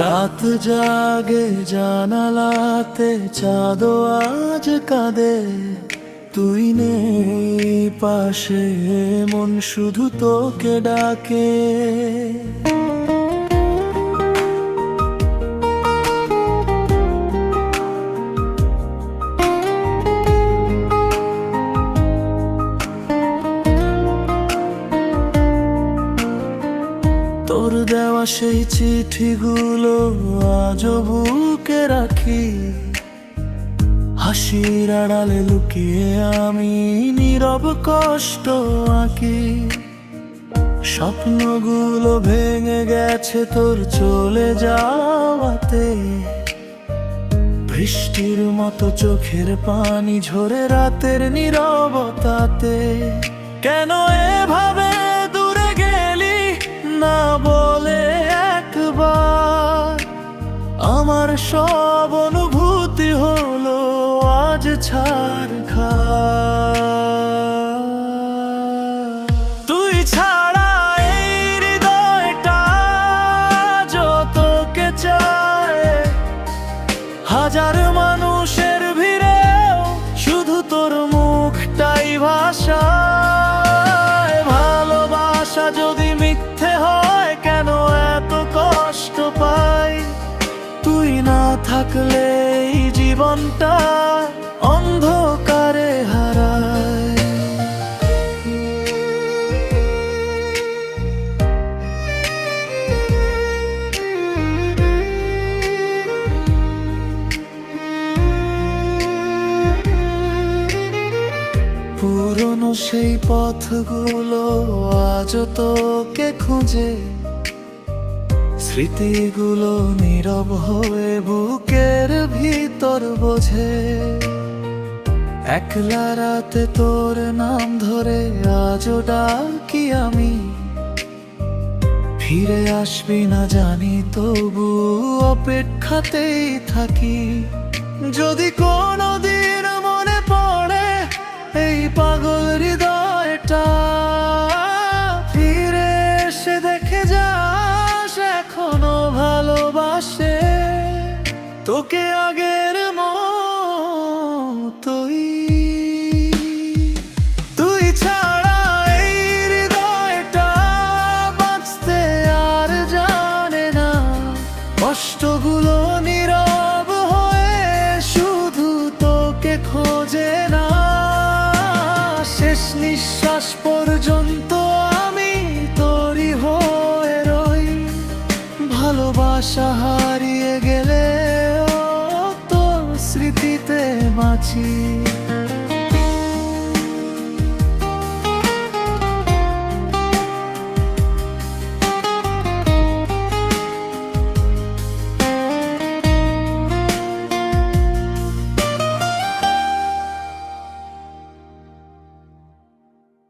রাত জাগে জানালাতে চাঁদো আজ কাঁদে, তুই নেই পাশে মন শুধু তোকে ডাকে। তোর দেওয়া সেই চিঠিগুলো আজও বুকে রাখি, হাসির আড়ালে লুকিয়ে আমি নীরব কষ্ট আঁকি। স্বপ্নগুলো ভেঙে গেছে তোর চলে যাওয়াতে, বৃষ্টির মতো চোখের পানি ঝরে রাতের নীরবতাতে। কেন এভাবে দূরে গেলি না বলে একবার, আমার সব অনুভূতি হলো আজ ছারখার। তুই ছাড়া এই হৃদয়টা যতকে চায়, হাজার মানুষের ভিড়েও শুধু তোর মুখটাই ভাষায়। ভালোবাসা যদি মিথ্যে হয় কেন এত কষ্ট পাই, তুই না থাকলে এই জীবনটা অন্ধকারে হারায়। পুরনো সেই পথগুলো আজও তোকে খুঁজে, স্মৃতিগুলো নীরব হয়ে বুকের ভিতর বোঝে। একলা রাতে তোর নাম ধরে আজও ডাকি আমি, ফিরে আসবি না জানি তবু অপেক্ষাতেই থাকি। যদি কোনোদিন মনে পড়ে এই পাগল হৃদয়টা, ফিরে এসে দেখে যাস এখনো ভালোবাসে তোকে আগের মতোই। তুই ছাড়া এই হৃদয়টা বাঁচতে আর জানে না, কষ্টগুলো নীরব হয়ে শুধু তোকে খোঁজে না। শেষ নিঃশ্বাস পর্যন্ত আমি তোরই হয়ে রই, ভালোবাসা হারিয়ে গেলে তোর স্মৃতিতে বাঁচি।